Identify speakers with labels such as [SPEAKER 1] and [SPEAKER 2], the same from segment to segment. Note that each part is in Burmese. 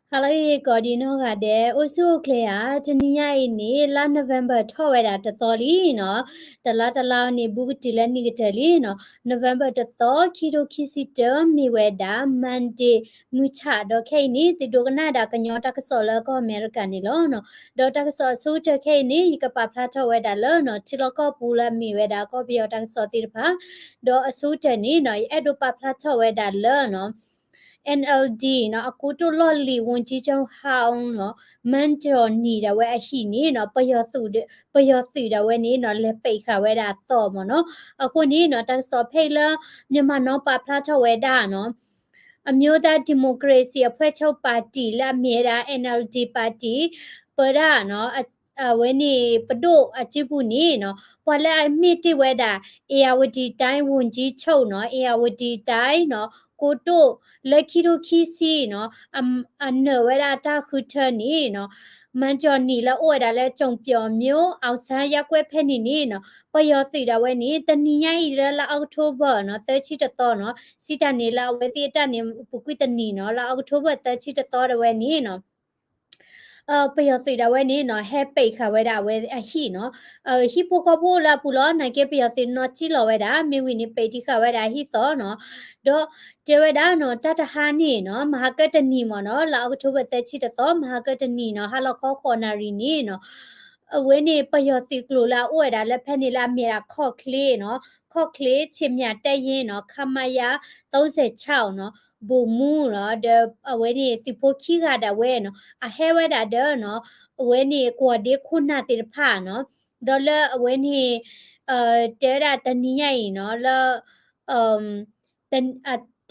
[SPEAKER 1] Hello, Godino Gade, also clear, Jania ini, la November, Toweda, the Tholino, the Latala ni Bugutila Nigitalino, November the Thaw, Kido Kisito, Miweda, Mande, Muchado, Kani, the Doganada, Canyota Sola, Americanilono, Dota Suta Kani, Yikapata Weda Lono, Tiloko Pula Miweda, Copiota Sotirpa, Do a Suta Nino, Edupa Plata Weda Lono. NLD เนาะအခုတို့လော်လီဝန်ကြီးချုပ်ဟောင်းเนาะမန်ကျော်နေတာဝဲအရှိနေเนาะပယောစုတဲ့ဝဲနေเนาะလဲပိတ်ခါဝဲတာသော့မเนาะအခုနေเนาะတဆော့ဖိတ်လာမြန်မာเนาะပဖလာချဝဲတာเนาะအမျိုးသားဒီမိုကရေစီအဖွဲ့ချုပ်ပါတီလာမြေတာ NLD ပါတီပရเนาะဝဲနေပဒိုအချိပုနေเนาะပွာလဲအမိတိဝဲတာအေယာဝတီတိုင်းဝန်ကြီးချုပ်เนาะအေယာဝတီတိုင်းเนาะကိုတို့လက်ခီတို့ခီစီเนาะအနဝရတာခုထနီเนาะမန်ကျော်နီလာအိုဒါလဲကြုံပြော်မျိုးအောင်ဆန်းရက်ွက်ဖက်နီနီเนาะပယောစီတာဝဲနီတနီယီရလာအောက်တိုဘာเนาะတချီတတော်เนาะစီတနီလာဝဲတီတနီပုကွီတနီเนาะလာအောက်တိုဘာတချီတတော်ဝဲနီเนาะပယောစီတာဝဲနေနော်ဟဲပိတ်ခါဝဲတာဝဲအဟိနော်ဟိပိုကပိုလာပူလောနိုင်ကေပယောစီနော်ချီလောဝဲတာမေဝီနေပိတ်တိခါဝဲတာဟိသောနော်တော့ကျေဝဲတာနော်တတဟာနေနော်မဟာကတနီမနော်လာအောက်တိုဘာတက်ချီတော့မဟာကတနီနော်ဟာလောခေါခေါ်နာရီနေနော်အဝဲနေပယောစီကလိုလာဥဝဲတာလက်ဖက်နေလာမြေတာခေါ့ကလေးနော်ခေါ့ကလေးချင်မြတက်ရင်နော်ခမယာ36နော်ဘူမူနော်အဝဲနေစီဖိုခီကတာဝဲနော်အဟဲဝဲတာဒေနော်အဝဲနေကွာဒီခုနာတိဖာနော်ဒေါ်လာအဝဲနေတဲတာတနီးရင်နော်လာတန်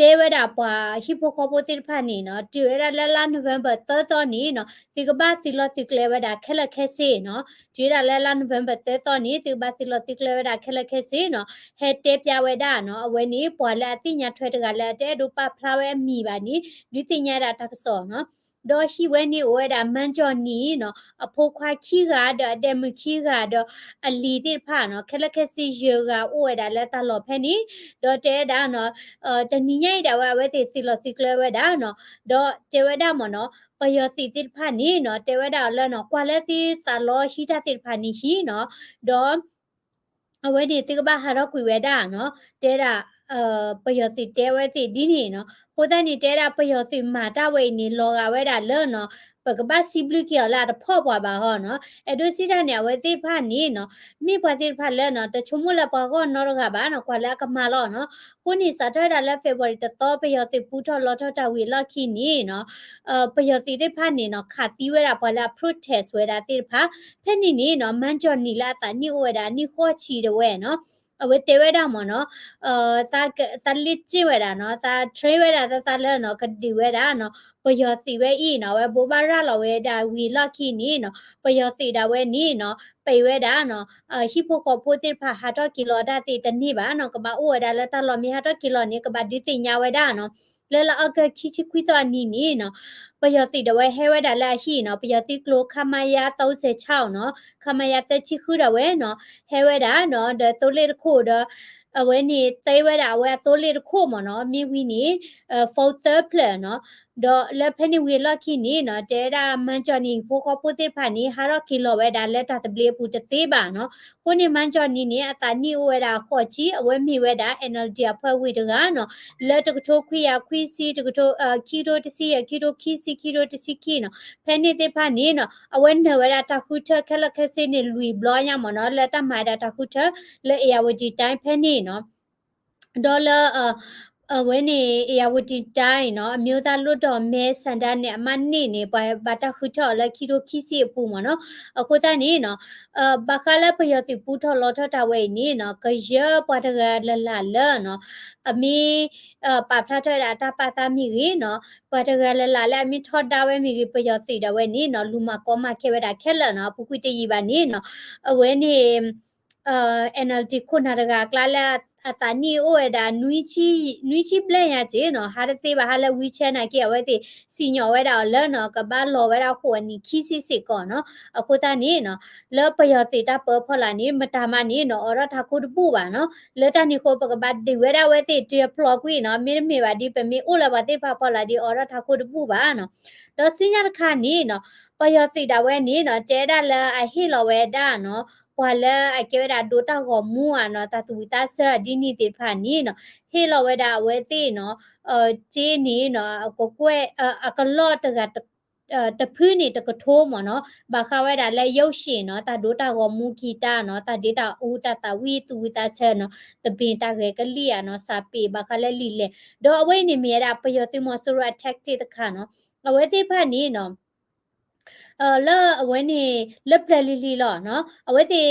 [SPEAKER 1] တဲဝဲတာပွာဟီပိုခေါပိုတိဖာနေနော်တူရလာနိုဝင်ဘာ3နီနော်ဒီကဘာစီလောစီကလေဝဲတာခက်လက်ခဲစေနော်ဒီရလာနိုဝင်ဘာ3နီဒီကဘာစီလောစီကလေဝဲတာခက်လက်ခဲစေနော်ဟဲတဲပြဝဲတာနော်အဝဲနေပွာလာအတိညာထွဲတကလာတဲဒိုပါဖလာဝဲမီပါနီဒီတိညာတာတက်ဆောနော်ဒေါ်ဟီဝဲနေဝဲတာမန်ကျော်နီနော်အဖိုးခွာခီကတော့ဒဲမခီကတော့အလီတိဖာနော်ခက်လက်ခဲစီယောကဝဲတာလက်တလောဖဲနီဒေါ်တဲတာနော်တနီညိုက်တာဝဲတေစီလောစီကလဝဲတာနော်ဒေါ်တဲဝဲတာမနော်ပယောစီတိဖာနီနော်တဲဝဲတာလဲနော်ကွာလက်တီသလောရှိတာတိဖာနီဟီနော်ဒေါ်အဝဲဒီတိကဘာဟာတော့ကွေဝဲတာနော်တဲတာပယောစီတဲဝဲစီဒီနေနော်ဟိုတန်နေတဲတာပယောစီမာတာဝဲနေလောကဝဲတာလဲနော်ပကဘာစီဘလကီလာတဖော့ပွားပါဟောနော်အဲ့ဒိုစီတာနေဝဲတိဖာနေနော်မိပွားတိဖာလဲနော်တချုံမလပွားကောနော်ကဘာနော်ကွာလာကမာလောနော်ခုနေစာထတာလက်ဖေဗရီတတော့ပယောစီပူထော်လောထော်တာဝီလောက်ခီနေနော်ပယောစီတိဖာနေနော်ခါတီးဝဲတာပွာလာ protest ဝဲတာတိဖာဖဲနေနေနော်မန်ကျော်နီလာတာနိဝဲတာနိခေါ်ချီတဲ့ဝဲနော်အဝဲတေဝဲတာမနော်တာလစ်ချဝဲတာနော်တာ trade ဝဲတာတာလဲနော်ကတိဝဲတာနော်ပယောစီဝဲဤနော်ဝဲဘိုဘာရလောဝဲတာဝီလောက်ခီနေနော်ပယောစီတာဝဲနေနော်ပေဝဲတာနော်ဟိပိုကိုပိုတိဖာဟာတော့ကီလိုတာတိတနိပါနော်ကဘာအိုဝဲတာလဲတာလောမီဟာတော့ကီလိုနေကဘာဒီတိညာဝဲတာနော်လဲလာအကခီချီခွီတာနီနီနော်ပယောစီတဝဲဟဲဝဲတာလာဟီနော်ပယောစီကလိုခမယာ36နော်ခမယာတချီခူတာဝဲနော်ဟဲဝဲတာနော်ဒတိုလေခိုဒအဝဲနေတဲဝဲတာဝဲတိုလေခိုမနော်မိဝီနေfourth plan နော်ဒေါ်လက်ဖက်နေဝီလောက်ခီနေနော်တဲတာမန်ချော်နီဖိုကပိုတိဖာနေဟာတော့ကီလိုဝဲတာလက်တာတပလေးပူတသေးပါနော်ကိုနေမန်ချော်နီနေအတာနီဝဲတာခေါ်ချီအဝဲမီဝဲတာ NLD အဖွဲ့ဝီတကနော်လက်တကထိုးခွေရခွီစီတကထိုးခီတိုတစီရခီတိုခီစီခီတိုတစီခီနော်ဖဲနေတဲ့ဖာနေနော်အဝဲနဝဲတာတခုထခက်လက်ခက်စနေလူဘလောရမနော်လက်တမိုင်တာတခုထလက်အေယဝတီတိုင်းဖဲနေနော်ဒေါ်လာဝဲနေအေယဝတီတိုင်းနော်အမျိုးသားလွတ်တော်မဲစန္ဒနဲ့အမနေနေဘာတခုထော်လက်ခီတိုခီစီပူမနော်အခုတန်းနေနော်ဘာခလာပယောစီပူထော်လောထတာဝဲနေနော်ကရပွားတကလလာလနော်အမီပါဖလာထတာတပါသမီကြီးနော်ပွားတကလလာလဲအမီထော်တာဝဲမီကြီးပယောစီတဝဲနေနော်လူမကောမခဲဝဲတာခက်လနော်ပူကွီတကြီးပါနေနော်အဝဲနေNLD ခုနာတကကလာလာ ตานี่โอ้ยดานุยชีเปลยาเจเนาะฮาเตบาฮาเลวิเชนาเกียไว้ติสิญอไว้ดาเลเนาะกะบาลอไว้ดาโคนี่คิซิสิก่อนเนาะအခုตานี่เนาะเลปยอติตาเปพอลานี่มตามานี่เนาะออรทาคุดปูบาเนาะเลตานี่โคปกะบาดิเวดาไว้ติเตพลอกุยเนาะมีบาดิเปมีโอลาบาติพาพอลาดิออรทาคุดปูบาเนาะดอสิญาคานี่เนาะปยอติดาเวนี่เนาะเจดาเลอะฮิโลเวดาเนาะพอละไอเกวดาดูตาหอมูอ่ะเนาะตาตุวิตาเซดินี่ติพานี่เนาะเฮโลเวดาเวติเนาะเจนี่เนาะก็กวยอกลอตกะตะพื้นนี่ตะกะโทมเนาะบาคาเวดาและยกชิเนาะตาดูตาหอมูกีตาเนาะตาเดตาอูตาตาวีตุวิตาเชเนาะตะบินตาเกกะลีอ่ะเนาะซาปีบาคาและลีเลดอเอาไว้นี่มีดาปยอติมอสโรแอทแทคติตะค่ะเนาะเอาไว้ติพานี่เนาะเลอเวนนี่เลปลลีลีลอเนาะเอาไว้ติ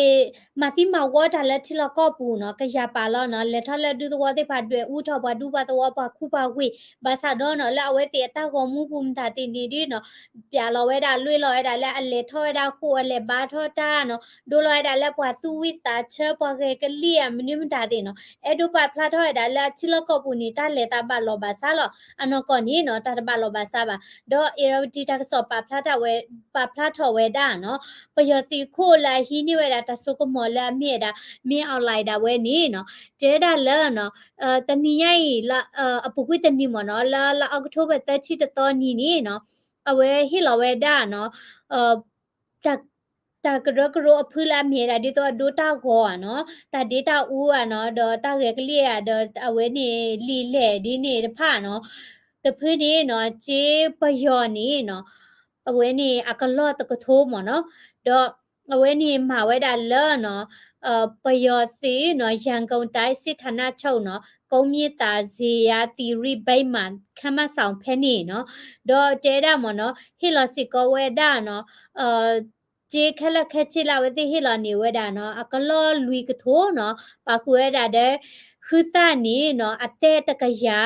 [SPEAKER 1] มาติมาวอดาเลทิลก็ปูเนาะกะยาปาลอเนาะเลทอเลดูตัวติพาด้วยอูทอบาดูบาตัวปาคูปากุยบาซาดอเนาะเลเอาไว้ติตาก็มูปุมตาตินีดีเนาะปาลอไว้ดาลุยลอยดาเลอเลทอดาคูอเลบาทอตาเนาะดูลอยดาเลปาซูวิตาเชปาเกกะลีอะมนิมตาติเนาะเอดูปาพลาทอดาเลทิลก็ปูนี่ตาเลตาบาลอบาซาลออะนอกอนี่เนาะตาบาลอบาซาบาดอเอราดิตาก็สอปาพลาทาเวปาพลาทอเวดาเนาะปยติโคลาฮีนี่เวดาตะสุกมอลาเมียดามีออนไลน์ดาเวนี่เนาะเจดาเลเนาะตะนี่ใหญ่ละอปุกุตะนี่มอเนาะละออกโทเบตะชิตะตอนี่เนาะအဝဲဟိလဝဲဒါနော်တက်ตากระกระอพื้นละเมียดาดิตัวดูตาหัวเนาะตาดิตาอูอ่ะเนาะดอตาเกกเลียดอเอาไว้นี่ลีแหล่ดินี่ผ่าเนาะตะพื้นนี่เนาะเจ๊ปยอนี่เนาะเอาไว้นี่อากลอตะกะโทมเนาะดอเอาไว้นี่มาไว้ดาเลเนาะปยอสีเนาะยังกงไตสิธนาเช่าเนาะကုံးမြေတာဇေယတီရိဘိတ်မန်ခမဆောင်ဖဲနေနော်ဒေါ်တဲဒါမနော်ဟီလောစီကောဝဲဒါနော်เจแค่ละแค่ชิลาเวติฮิลานิเวดาเนาะอะกะลอลุยกะโถเนาะปาคุเวดาเดคือตานี่เนาะอะเตตะกะยา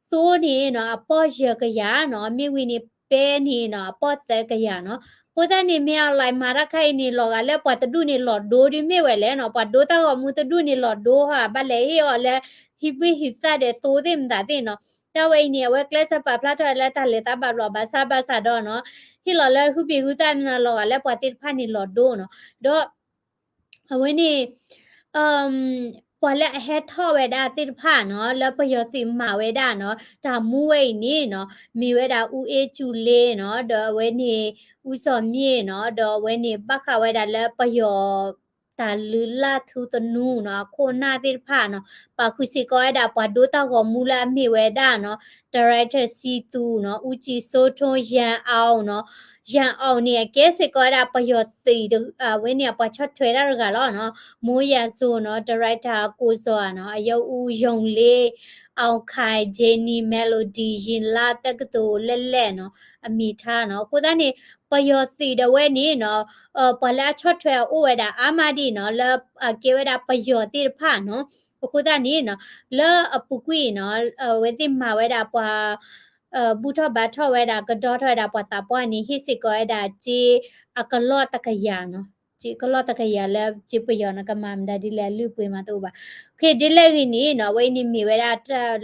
[SPEAKER 1] โซนี่เนาะอะปอเยกะยาเนาะมีวินี่เปนี่เนาะอะปอเตกะยาเนาะကိုတနေမြောက်လိုက်မာရခိုင်နေလောကလည်းပတ်တူနေလော်ဒိုဒီမြေဝဲလဲနော်ပတ်ဒိုတော့မူတူနေလော်ဒိုဟာဗလဲရောလဲဟိပိဟိစတဲ့သိုးတယ်မတာတဲ့နော်တဝိနေဝဲကလစပါပလာတော်လဲတလေတပါလောဘာစာဘာစာတော့နော်ဟိလော်လဲခုပိခုတမလောကလည်းပတ်တိဖာနေလော်ဒိုနော်တော့အဝင်းနေအမ်พอและเฮ็ดท่อเวดาติดผ่าเนาะแล้วประโยชน์สิมาเวดาเนาะตามูเวนี่เนาะมีเวดาอูเอจูเลเนาะดอเวนี่อุสอมเมีเนาะดอเวนี่ปะคะเวดาแล้วประโยชน์ตาลือลาทูตนูเนาะโคนาติดผ่าเนาะปาคุสิก็เวดาปะดูตาก็มูลามีเวดาเนาะ director C2 เนาะอูจิโซทงยันเอาเนาะရန်အောင်နေကဲစကောရာပယောစီဝင်းနေပချတ်ထွေရကလောနော်မိုးရဆိုနော်ဒါရိုက်တာကိုစောနော်အယုတ်ဦးယုံလေးအောင်ခိုင်ဂျေနီမယ်လိုဒီရင်လာတက်ကတူလဲလဲနော်အမိထားနော်ကိုသားနေပယောစီတဝဲနေနော်ပလာချတ်ထွေဥဝဲတာအာမဒီနော်လကေဝဲတာပယောတိဖာနော်ကိုသားနေနော်လအပုကွေနော်ဝဲတိမာဝဲတာပွာบูทอบาทอไว้ดากระดอทอไว้ดาปอตาป้อนี่ฮิสิก็ไว้ดาจีอากะลอตะกะยาเนาะจีกะลอตะกะยาแล้วจีปยอนะกะมามดาดิแลลือป่วยมาตัวบาโอเคดิเลวินี่เนาะไว้นี่มีไว้ดา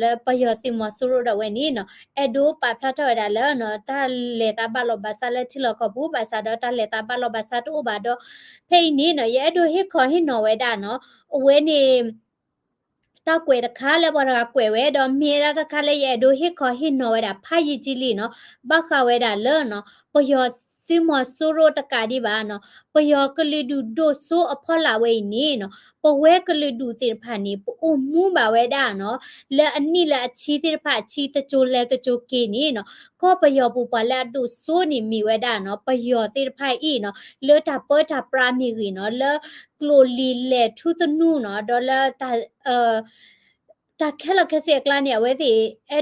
[SPEAKER 1] แล้วปยอสิมอสุโรดาไว้นี่เนาะเอดูปาพลาทอไว้ดาแล้วเนาะตาเลตาบาลอบาซาเลทิลอกบูบาซาดอตาเลตาบาลอบาซาตุบาดอเพ่นี่เนาะเยดูฮิขอฮินอไว้ดาเนาะเว้นี่ตากวยตะคาแล้วบ่ตากวยเวดอมเมียตะคาเลยแยดูเฮ็ดขอเฮ็ดน้อยดาพายิจิลีเนาะบักคาเวดาเลเนาะปยอซิมอซูโรตะกาดิบาเนาะปยอกะลิดูโดโซอพอลาเวนี่เนาะปเวกะลิดูติผานี่ปอมูบาเวดาเนาะและอันนี้ละชีติผาชีตะโจแลตะโจเกนี่เนาะก็ปยอปุปะละดูโซนี่มีเวดาเนาะปยอติผาอีเนาะเลตาเปตาปรามีกีเนาะเลกโลลีเลทุตนูเนาะดอลตาตาแค่ละแค่เสียกลาเนี่ยเว้ยสิ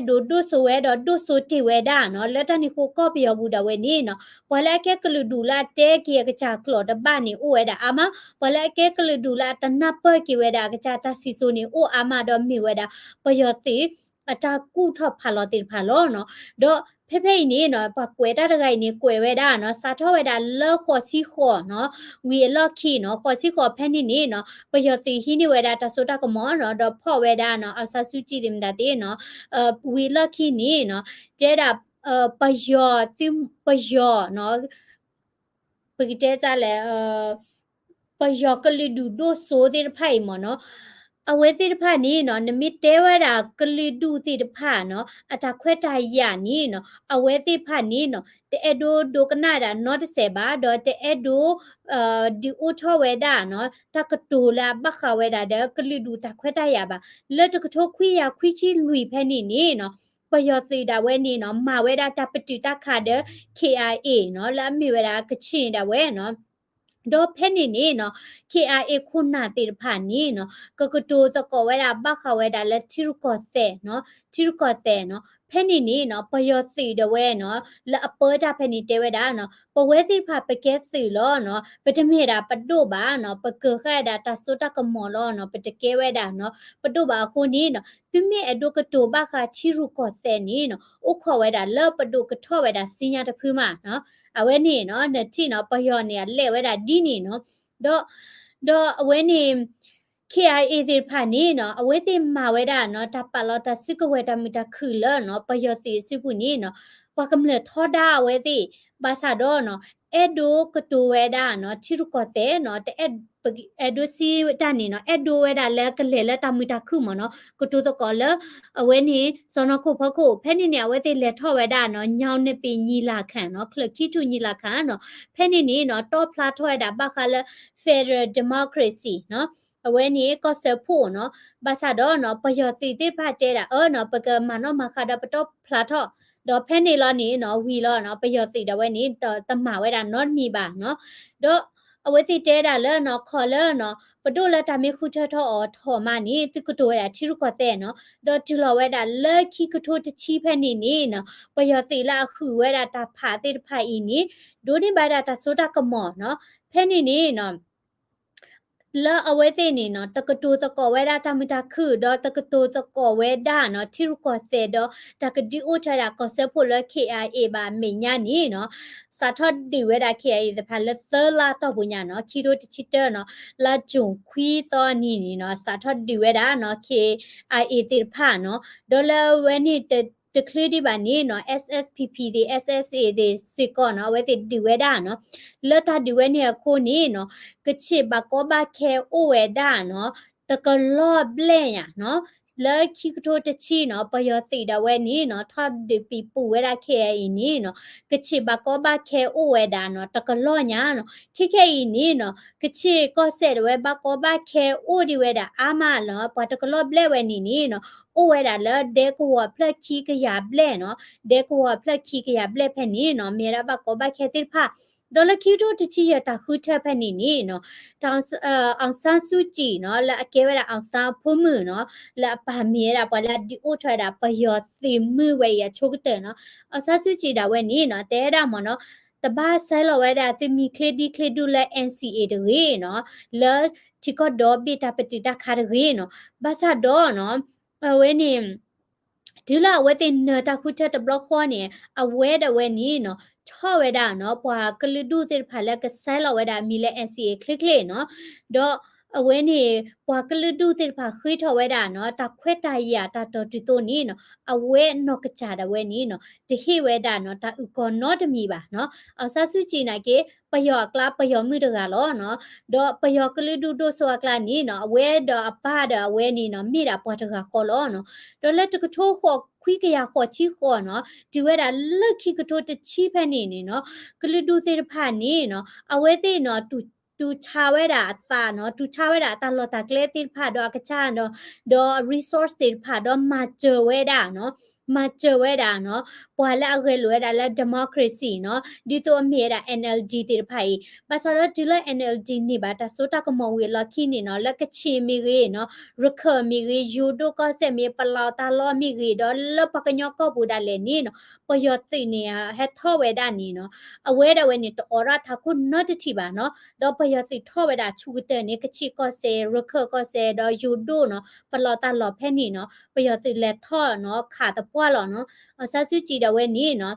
[SPEAKER 1] ดูสวยดูสุติเวดาเนาะแล้วตอนนี้กูก็ไปยอบูดาเวนี่เนาะพอแล้วแค่กลือดูละเตเกียกระจากหลอดบ้านนี่โอ้เวดาอามาพอแล้วแค่กลือดูละตะนับเปิดกีเวดากระจาตาซิโซนี่โอ้อามาดอมมีเวดาปยอสิอาจารย์กู้ทอพาลอติพาลอเนาะดอ ဖေနေနော်ပကွဲတာတကိုင်နေကွယ်ဝဲတာနော်စာထောဝဲတာလောခေါ်စီခေါ်နော်ဝီလော့ခီနော်ခေါ်စီခေါ်ဖဲနေနော်ပယောတိဟိနေဝဲတာတဆိုတာကမောနော်တော့ဖော့ဝဲတာနော်အဆဆူကြည့်တယ်မတဲ့နော်ဝီလော့ခီနေနော်ကျဲတာပယောတိပယောနော်ပကိတဲကြလဲပယောကလီဒူဒိုဆိုတဲ့ဖိုင်မနော်အဝဲတိတဖာနီနော်နမိတဲဝဲတာကလီဒူတိတဖာနော်အတာခွဲတာရနီနော်အဝဲတိဖာနီနော်တဲ့ဒိုဒိုကနာတာ not စေပါတော့တဲ့ဒိုဒီအိုထောဝဲတာနော်တကတူလာဘခဝဲတာတဲ့ကလီဒူတာခွဲတာရပါလက်တကထိုခွေရခွေချီလူဖဲနီနီနော်ပယောစီတာဝဲနီနော်မာဝဲတာတပတိတခါတဲ့ KIA နော်လာမီဝဲတာကချင်တာဝဲနော်ဒေါ်ဖဲနေနေနော် KIA ခုနာတေဖာနေနော်ကကတိုစကောဝဲတာဘခဝဲတာလက်ချီရကောတဲ့နော်ချီရကောတဲ့နော်ဖဲနေနေနော်ပယောစီတဝဲနော်လက်အပေါ်ကြဖဲနေတဲဝဲတာနော်ပဝဲတိဖာပကဲစီလောနော်ပတမေတာပတုပါနော်ပကခဲတာတဆုတကမောလောနော်ပတကဲဝဲတာနော်ပတုပါခုနေနော်သူမေအဒုကတိုဘခချီရကောတဲ့နေနော်ဥခေါ်ဝဲတာလောပတုကထောဝဲတာစင်ညာတဖူးမနော်အဝဲနေနော်နတိနော်ပယောနေလဲဝဲတာဒီနေနော်တော့အဝဲနေ KIA ဒီဖာနေနော်အဝဲတိမာဝဲတာနော်တပလောတစကဝဲတာမီတာခူလနော်ပယောတိစပုနေနော်ပကမလထောဒါအဝဲတိဘာသာတော့နော်အဲ့ဒိုကတူဝဲတာနော်ချီရကောတဲ့နော်တဲ့အဲ့ဒိုစီတန်နေနော်အဲ့ဒိုဝဲတာလဲကလေလဲတမီတာခုမနော်ကတူတော့ကောလအဝဲနေစောနခုဖခုဖဲနေနေအဝဲတိလဲထောဝဲတာနော်ညောင်းနေပင်ညီလာခံနော်ခလခိတူညီလာခံနော်ဖဲနေနေနော်တော့ဖလာထောဝဲတာဘခါလဲ Federal Democracy နော်အဝဲနေကော့ဆယ်ဖို့နော်ဘာသာတော့နော်ပယောတိတိဖတ်တဲတာနော်ပကမနော်မခါဒပတော့ဖလာထောတော့ဖဲနေလောနေနော်ဝီလောနော်ပယောတိတော့ဝဲနေတမဝဲတာ not မီပါနော်တော့အဝဲတိတဲတာလဲနော်ခေါ်လဲနော်ပဒိုလက်တမေခုထထောထောမနီတိကတိုရချီရကောတဲ့နော်တော့တူလောဝဲတာလက်ခိကထိုတချီဖဲနေနေနော်ပယောတိလာခုဝဲတာတဖာတိတဖာအင်းနီဒိုနေပါတာတဆိုတာကမောနော်ဖဲနေနေနော်လာအဝဲတဲ့နေနော်တကတူစကောဝဲတာတမတာခုတော့တကတူစကောဝဲတာနော်ချီရကောတဲ့တော့တကဒီအိုထရာကောဆဖို့လ KIA ပါမေညာနေနော်စာထဒီဝဲတာ KIA တဖာလက်သလာတော့ဘူးညာနော်ခီရိုတချီတနော်လာဂျုံခွီတော့နီနော်စာထဒီဝဲတာနော် KIA တိဖာနော်ဒေါ်လာဝဲနေတကလေးဒီပါနေနော် SSPP ဒီ SSA ဒီစစ်ကောနော်ဝဲဒီဝဲတာနော်လက်တာဒီဝဲနေခိုနေနော်ကချစ်ဘကောဘခဲအိုဝဲဒါနော်တကလော့ဘလဲရနော်လဲခိကထိုတချီနော်ပယောတိတဝဲနီနော်ထပ်ဒီပီပူဝဲတာခဲအင်းနီနော်ကချစ်ဘကောဘခဲအိုဝဲဒါနော်တကလော့ညာနော်ခိခဲအင်းနီနော်ကချစ်ကောဆဲတဝဲဘကောဘခဲအိုဒီဝဲတာအာမနော်ပတကလော့ဘလဲဝဲနီနီနော်အိုဝဲတာလဲဒဲကောဖလက်ခိကရဘလဲနော်ဒဲကောဖလက်ခိကရဘလဲဖဲနီနော်မြေရဘကောဘခဲတိဖာဒေါ်လာကီတိုတချီရတာခုထက်ဖက်နေနေနော်တောင်အောင်ဆန်းစုကြည်နော်လာအကဲဝဲတာအောင်ဆန်းဖုံးမှုနော်လာပါမီရတာပေါ်လာဒီအိုထွာတာပယောသိမှုဝဲရချိုကတဲ့နော်အောင်ဆန်းစုကြည်တာဝဲနေနော်တဲတာမနော်တဘာဆဲလော်ဝဲတာတိမီခလီဒီခလီဒူလာ NCA တရေနော်လာချီကောဒေါ်ဘီတာပတိတာခါရေနော်ဘာသာတော့နော်ဝဲနေဒီလာဝဲတင်တာခုထက်တဘလခွာနေအဝဲတဝဲနေနော်ချော့ဝဲတာနော်ပွာကလဒုတိဖာလကဆဲလော်ဝဲတာမီလဲ NCA ခလစ်ခလေနော်တော့အဝဲနေပွာကလဒုတိဖာခွေးထော်ဝဲတာနော်တခွဲတာရတာတော်တူတိုနေနော်အဝဲနော်ကချတာဝဲနေနော်တဟိဝဲတာနော်တာဥကောနော်တမီပါနော်အဆဆုချီနိုင်ကေပယောကလာပယောမှုတကလောနော်တော့ပယောကလဒုတိုဆိုကလာနေနော်အဝဲတော့အပတော့အဝဲနေနော်မိတာပွားတကခေါ်လောနော်တော့လက်တကထိုးခေါ်ခွီးကရခေါ်ချီခေါ်နော်ဒီဝဲတာလက်ခိကထိုးတချီဖက်နေနေနော်ကလဒုသေးဖာနေနော်အဝဲသေးနော်တူချာဝဲတာအသာနော်တူချာဝဲတာအသာလော်တာကလေးတိဖာတော့ကချာနော်တော့ resource တိဖာတော့မာချဝဲတာနော်မာချဝဲတာနော်ပွာလာခဲလွဲတာလက် democracy နော်ဒီတော့မြေတာ NLD တိဖိုင်ဘာသာတော့ဒီလက် NLD နေပါတဆိုတာကမောဝေလခိနေနော်လက်ကချီမီရေနော်ရခမီရေယူဒိုကဆက်မီပလာတာလောမီရေတော့လပကညောကောပူဒါလေနေနော်ပယောတိနေဟက်ထောဝဲတာနေနော်အဝဲတဝဲနေတော့ရတာခုနော့တတိပါနော်တော့ပယောတိထောဝဲတာချူတဲ့နေကချီကောဆေရခကောဆေတော့ယူဒိုနော်ပလာတာလောဖဲနေနော်ပယောတိလက်ထောနော်ခါတပ ပွားလောနော်ဆာဆူကြည်တဝဲနီနော်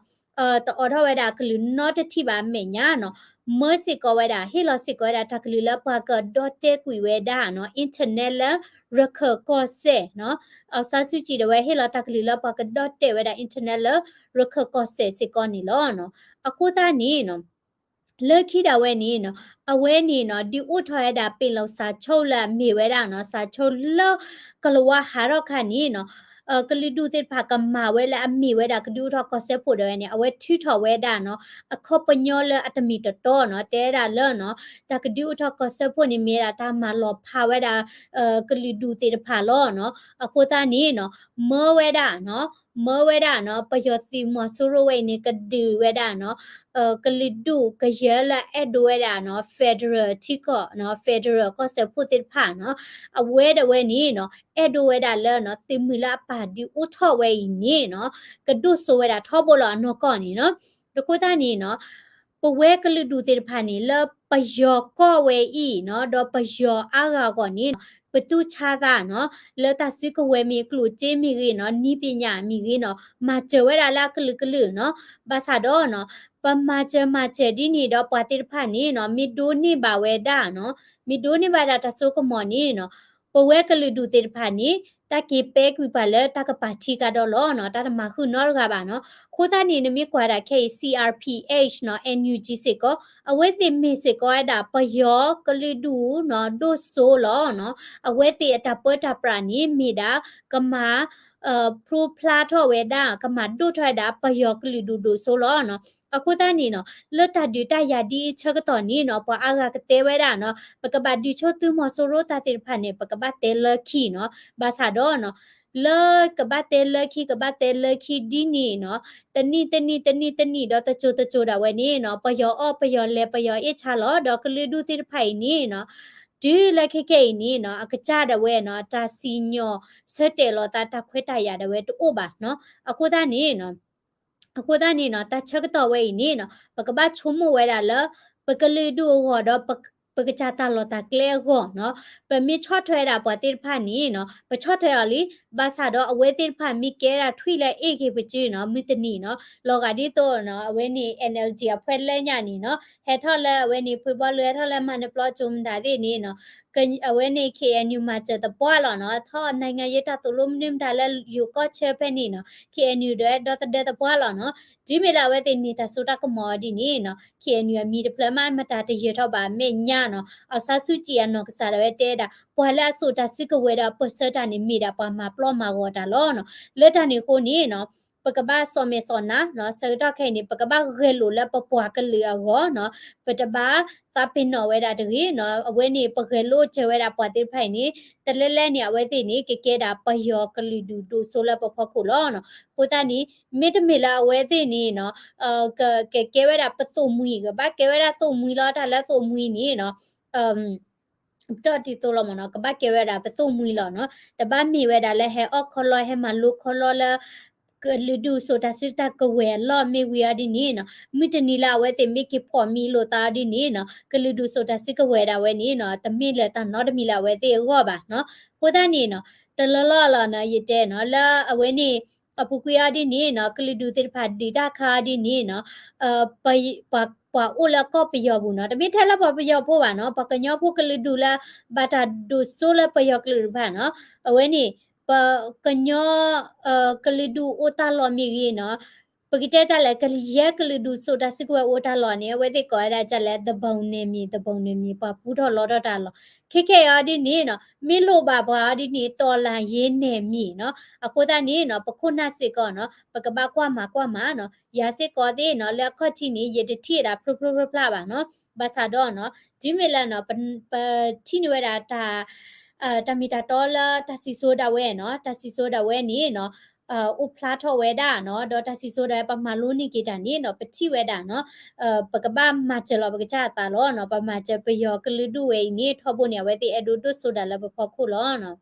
[SPEAKER 1] တော်တော်ဝဲတာကလူနော်တတိပါမေညာနော်မစစ်ကောဝဲတာဟီလောစစ်ကောဝဲတာတကလူလပါကဒေါ်တဲကွေဝဲတာနော်အင်တာနက်လရခကောဆေနော်ဆာဆူကြည်တဝဲဟီလောတကလူလပါကဒေါ်တဲဝဲတာအင်တာနက်လရခကောဆေစစ်ကောနီလောနော်အခုသားနီနော်လက်ခိတာဝဲနီနော်အဝဲနီနော်ဒီဥထွားတာပင်လောက်စာချုပ်လာမြေဝဲတာနော်စာချုပ်လောကလဝဟာရခနီနော်ကလီဒူတဲ့ဖာကမာဝဲလာအမီဝဲတာကဒူထောက်ကောဆက်ဖို့တယ်เนี่ยအဝဲထီထော်ဝဲတာနော်အခုပညောလအတမီတတော်နော်တဲတာလောနော်တကဒူထောက်ကောဆက်ဖို့နေမြေတာတာမလောဖာဝဲတာကလီဒူတဲ့ဖာလောနော်အခုသားနေနော်မောဝဲတာနော်မောဝဲတာနော်ပယောတိမဆူရဝဲနေကဒူဝဲတာနော်ကလီဒူကရဲလာအဲ့ဒူဝဲတာနော်ဖက်ဒရယ်တီကောနော်ဖက်ဒရယ်ကောဆက်ဖို့တဲ့ဖာနော်အဝဲတဝဲနေနော်အဲ့ဒူဝဲတာလဲနော်တင်မီလာပါဒီဥထော်ဝဲနေနော်ကဒုဆိုဝဲတာထောဖို့လောနော်ကောနေနော်တခုသားနေနော်ပဝဲကလူဒူတဲ့ဖာနေလပယောကောဝဲဤနော်တော့ပယောအားကောနေပတူချာတာနော်လောတာစီကဝဲမီကလူကျေးမီကြီးနော်နီးပညာမီကြီးနော်မာကျဝဲတာလာကလူကလူနော်ဘာသာတော့နော်ပမာကျဒီနေတော့ပွားတိဖာနေနော်မီဒိုနေပါဝဲတာနော်မီဒိုနေပါတာတဆိုးကမော်နေနော်ပဝဲကလူဒူတိဖာနေတကေပဲကွပါလေတကပါချီကတော့လောနော်တတမခုနော်ကပါနော်ခိုးသားနေနမီကွာတာ KCRPH နော် NUG စစ်ကောအဝဲတိမေစစ်ကောအဲ့ဒါပယောကလီဒူနော်ဒိုဆိုလောနော်အဝဲတိအတပွတ်တပရာနီမိတာကမာပရိုဖလာထောဝဲတာကမာဒိုထွဲတာပယောကလီဒူဒိုဆိုလောနော်အခုသားနေနော်လွတ်တာဒီတရဒီချက်ကတော့နေနော်ပွာအာကတဲဝဲတာနော်ပကပါဒီချိုတူမဆိုရိုတာတိဖာနေပကပါတဲလခီနော်ဘာသာတော့နော်လေကဘာတဲလခီဒီနီနော်တနီတော့တချိုတာဝဲနေနော်ပယောလဲပယောအချလောတော့ကလေးဒူတိဖိုင်နေနော်ဒီလက်ခေနေနော်အကကြတဲ့ဝဲနော်တာစီညောဆက်တယ်လောတာခွဲတရတဲ့ဝဲတို့ပါနော်အခုသားနေနော်အခုသားနေနော်တချက်တော့ဝဲနေနော်ပကဘာချုံမဝဲတာလပကလေးဒူဟောတော့ပကကြတာလောတာကလဲကောနော်ပမီချော့ထွဲတာပွားတိဖာနီနော်ပချော့ထွဲအလီဘာသာတော့အဝဲတိဖာမီကဲတာထွိလဲအေကေပချီနော်မီတနီနော်လောကဒီတော့နော်အဝဲနီ NLG အဖွဲလဲညာနီနော်ဟဲထော်လဲအဝဲနီဖွေပေါ်လွဲထော်လဲမနပလောချုံဒါဒီနီနော်အဝဲနေ KNU မှာကျတဲ့ပွားလောနော်ထော်နိုင်ငံရေးတာသူလုံးနင်းဒါလဲယူကော့ချဲဖဲနီနော် KNU တဲ့ပွားလောနော်ဒီမီလာဝဲတင်နေတာဆိုတာကမော်ဒီနီနော် KNU မီဒီပလမမတာတရထော်ပါမေညာနော်အဆာစုကြည်နော်ကစားရဲတဲတာပွာလဲဆိုတာစစ်ကဝဲတာပစတာနေမိတာပါမှာပလော့မှာကောတာလောနော်လက်တာနေကိုနေနော်ပကဘာစောမေစောနာနော်စတော့ခဲနေပကဘာရဲလိုလက်ပပွားကလေးရောနော်ပတဘာသပင်နော်ဝဲတာတကြီးနော်အဝဲနေပခဲလို့ချဝဲတာပွားတိဖိုင်နေတလဲလဲနေအဝဲတိနေကဲတာပယောကလီဒူဒူဆိုလက်ပဖခုလောနော်ကိုသားနီမစ်မီလာဝဲတိနေနော်ကဲဝဲတာပစုံမွီကဘာကဲဝဲတာစုံမွီလောတာလက်စုံမွီနေနော်တော့တီတိုလမနော်ကဘာကဲဝဲတာပစုံမွီလောနော်တပတ်မီဝဲတာလဲဟဲအော့ခလောဟဲမလုခလောလဲကလူဒူဆိုတာစစ်တာကဝဲလောမေဝီယာဒီနေနော်မိတနီလာဝဲတေမိကေဖော်မီလိုတာဒီနေနော်ကလူဒူဆိုတာစစ်ကဝဲတာဝဲနေနော်တမိလက်တာနော်တမိလာဝဲတေရောပါနော်ခိုးသားနေနော်တလလလနော်ရတဲ့နော်လာအဝဲနေအပူကွေယာဒီနေနော်ကလူဒူတေဖာဒီတာခါဒီနေနော်ပွာအိုလာကောပယောဘူးနော်တမိထဲလာပယောဖို့ပါနော်ပကညောဖို့ကလူဒူလာဘာတာဒူဆိုလာပယောကလူဘာနော်အဝဲနေပကညောကလီဒူအိုတာလော်မီရီနော်ပကိတဲကြလဲကလီယက်ကလီဒူဆိုတာစစ်ကွဲအိုတာလော်နေဝဲတိကောရကြလဲတပုံနေမီပပူတော်လော်တော့တာလော်ခေရဒီနေနော်မီလိုပါဘွာဒီနေတော်လန်ရေးနေမီနော်အခုတနေနော်ပခုနစစ်ကောနော်ပကပကွာမှာနော်ရာစစ်ကောတဲ့နော်လက်ခွတ်ချီနေရတတိတာဖဖလာပါနော်ဘာသာတော့နော်ဒီမီလန်နော်ပချီနွဲတာတမီတာတော်လာတစီဆိုတာဝဲနော်တစီဆိုတာဝဲနေနော်ဥဖလာထောဝဲတာနော်ဒေါ်တစီဆိုတာပမာလုံးနေကြတာနေနော်ပတိဝဲတာနော်ပကဘာမချလောပကချတာလောနော်ပမာချပယောကလူဒူဝဲနေထောဖို့နေဝဲတိအဒူတုဆိုတာလပဖို့ခုလောနော်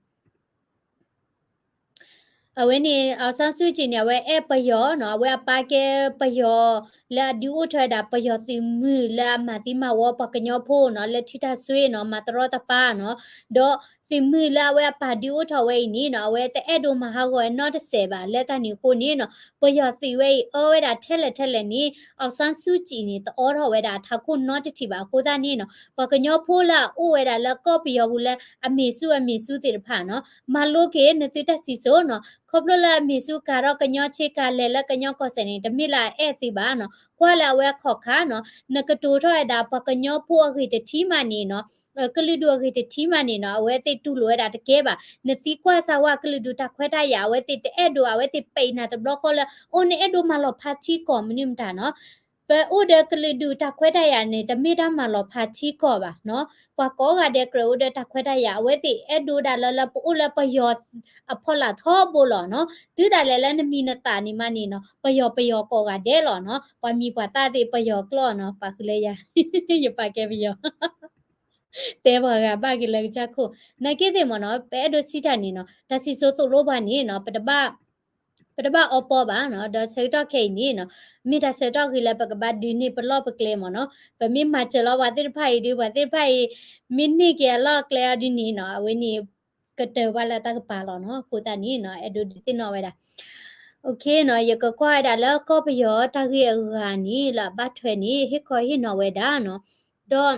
[SPEAKER 1] အဝဲနေအဆန်းစုကြည်နေဝဲအပယောနော်ဝဲအပါကဲပယော la di utra da pa yo ti mu la ma ti ma wo pa kanyo pho no le thita swe no ma tro ta pa no do ti mu la we pa di utra we ni no we te edo ma ha go not se ba le ta ni ko ni no pa yo ti we o we da thele ni aw san su ji ni to ro we da tha ko not ti ba ko da ni no pa kanyo pho la o we da la ko pi yo bu le a mi su ti da pha no ma lo ke ne ti ta si so no ko plo la mi su ka ro kanyo che ka le la kanyo ko se ni de mi la e ti ba no kwa la we kho kha no na ka to tho da pa kanyo pho a ki te thi ma ni noကလူဒူခေတချီမနေနော်အဝဲတိတူလွဲတာတကဲပါနတိကွာစာဝကလူဒူတာခွဲတာရအဝဲတိတဲ့ဒူအဝဲတိပိနာတဘလခေါ်လာအိုနေအဒူမလောဖာချီကောမနိမတာနော်ပဲဥဒကလူဒူတာခွဲတာရနေတမိတာမလောဖာချီကောပါနော်ကွာကောကတဲ့ကရဥဒတာခွဲတာရအဝဲတိအဒူဒါလလပဥလပယောအဖော်လာသောဘောလောနော်ဒီဒါလဲလဲနမီနတာနိမနီနော်ပယောကောကတဲ့လောနော်ပမီပတာတိပယောကလောနော်ပါခလေရရပါကဲပယောတဲဘာကဘာကလေးချခုနကေတဲ့မနော်ပဲဒိုစီတာနေနော်ဒါစီဆိုဆိုလိုပါနေနော်ပတပအပေါ်ပါနော်ဒါစေတော့ခိနေနော်မိတာစေတော့ခိလဲပကဘာဒီနေပလော့ပကလေမနော်ဗမိမချလောဝတိဖိုင်ဒီဝတိဖိုင်မိနိကေလော့ကလေဒီနေနော်ဝင်းနေကတဝလာတကပါလောနော်ဖူတာနေနော်အဒိုဒီတင်နော်ဝဲတာโอเคเนาะยกกว่าได้แล้วก็ไปยอตะเกียกานี่ล่ะบัดထွေนี่เฮ็ดขอเฮ็ดနော်ဝဲတာเนาะတော့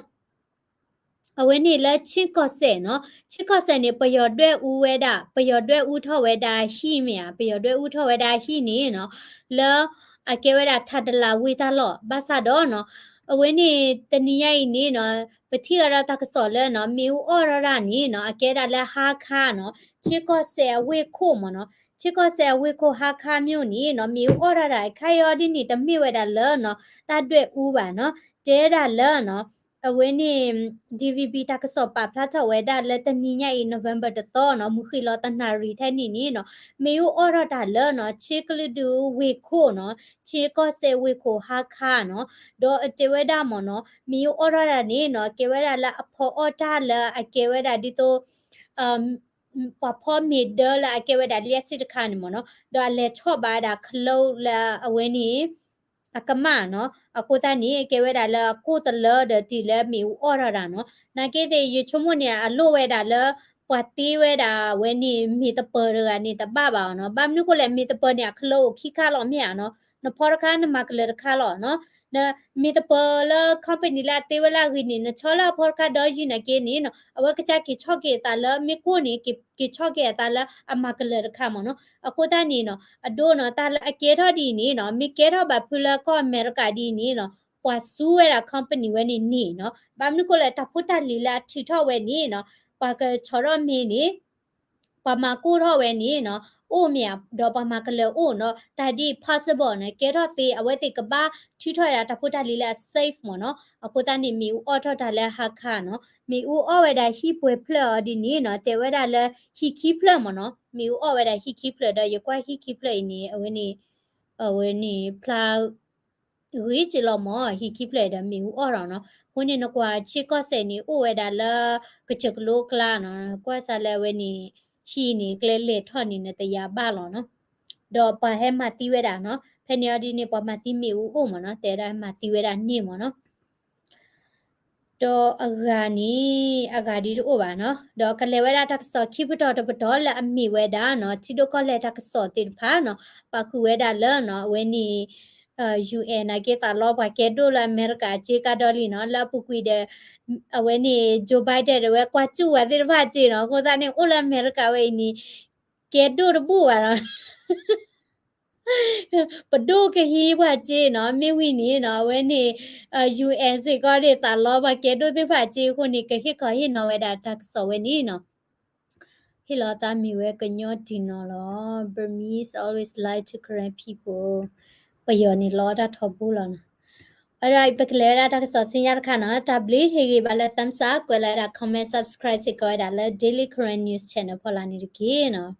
[SPEAKER 1] အဝဲနေလဲချင်းကော့ဆဲနော်ချင်းကော့ဆဲနေပယော်တွဲဦးဝဲတာပယော်တွဲဦးထော့ဝဲတာရှိမြာပယော်တွဲဦးထော့ဝဲတာရှိနေနော်လောအကဲဝဲတာထတလာဝေတာလော့ဘာသာတော့နော်အဝဲနေတနီရိုက်နေနော်ပတိရတာကစော်လဲနော်မီဦးအော်ရရနေနော်အကဲတာလဲဟာခါနော်ချင်းကော့ဆဲဝေခို့မနော်ချစ်ကောဆဲဝေခိုဟာခါမြို့နီနော်မြေဩရတာခိုင်ရောဒီနီတမိဝဲတာလဲနော်တတ်တွေ့ဦးပါနော်တဲတာလဲနော်အဝင်းနေ DVB တကစောပါဖလာချဝဲတာလက်တနီညိုင် November တတော့နော်မူခီလောတနာရီထဲနီနီနော်မေယူအော်ရတာလဲနော်ချစ်ကလဒူဝေခိုနော်ချစ်ကောဆဲဝေခိုဟာခါနော်ဒေါ်အတဝဲတာမနော်မေယူအော်ရတာနီနော်ကေဝဲတာလဲအဖော်အော်တာလဲအကေဝဲတာဒီတော့ပဖော်မီဒလာအကေဝဲတာလျက်စစ်ခါနီမနော်ဒေါ်လဲချော့ပါတာခလုတ်လာအဝင်းနီအကမနော်အခုတနီကေဝဲတာလဲကိုတလဒတီလဲမီဦးအော်ရတာနော်နာကေတဲ့ရချုံမနေအလို့ဝဲတာလဲပွာတီဝဲတာဝဲနီမီတပရကနေတပပါနော်ဘာမနုကိုလဲမီတပနေခလို့ခိခါလောမြာနော်နဖော်ခါနမကလခါလောနော်နမီတပလ company လာတေဝလာခီနီနချောလာဖော်ခါဒေါ်ဂျီနကေနီနော်အဝကချကီချော့ကေတာလဲမီကိုနီကီချော့ကေတာလဲအမကလခါမနော်အခုတနီနော်အဒိုနော်တာလဲအကေထော်ဒီနီနော်မီကေထော်ဘာဖူလာကောအမေရိကဒီနီနော်ပွာဆူဝဲတာ company ဝဲနီနော်ဘာမနုကိုလဲတဖုတလီလာထီထော်ဝဲနီနော်ပါကချော်ရမီနီပမာကူထော်ဝဲနီနော်အိုမြာဒေါ်ပမာကလေအိုနော်တာဒီ possible နော်ကေတော့တေအဝဲတေကပါထီထော်ရတဖုတလီလာ safe မနော်အခုတနေမီဦးအော်ထော်တာလဲဟာခါနော်မီဦးအော်ဝဲတာဟီပွေဖလော်ဒီနီနော်တေဝဲတာလဲဟီခီဖလော်မနော်မီဦးအော်ဝဲတာဟီခီဖလော်တော့ရကွာဟီခီဖလော်နီအဝဲနီဖလာရီချီလောမောဟီခိပလေဒမီဟူအော်ရောနော်ခုနေနကွာချီကော့ဆဲနီအိုဝဲဒါလာကချကလိုကလာနော်ကွာဆာလဲဝဲနီဟီနီကလေလေထော်နီနတရာပါလောနော်ဒေါ်ပါဟဲမတီဝဲတာနော်ဖဲနီယဒီနေပမတီမီဟူအိုမနော်တဲရမတီဝဲတာနေမနော်တော့အဂါဒီတို့ပါနော်တော့ကလေဝဲတာတက်စောခိပတော်တပတော်လက်အမိဝဲတာနော်ချီတို့ကလေတက်စောတင်ဖာနော်ပခုဝဲတာလဲနော်ဝဲနီUN နာကေတာလောပါကေဒိုလာအမေရိကချေကတော်လီနော်လာပုကွီတဲ့အဝဲနေဂျိုဘိုင်ဒန်ဝဲကွာကျူဝဲတိဖာချေနော်ကိုသားနေအိုလာအမေရိကဝဲနီကေဒိုရပူဝါနော်ပဒိုကဟီဝါချေနော်မေဝီနီနော်ဝဲနေUN စေကောတဲ့တာလောပါကေဒိုတိဖာချေခုနေကဟိခဟိနော်ဝဲတာတက်ဆောဝဲနီနော်ဟီလာတာမီဝဲကညောတီနော်လော Burmese always lie to Korean people ပယောနီလောတာထဘူးလောနော်အဲ့ဒါပကလေရာတာဆောစင်ရခါနော်တဘလီဟေဂီဘလာတမ်စာကွယ်လာ comment subscribe စကောဒါလဲ daily Korean news channel ဖော်လာနေတကေနော်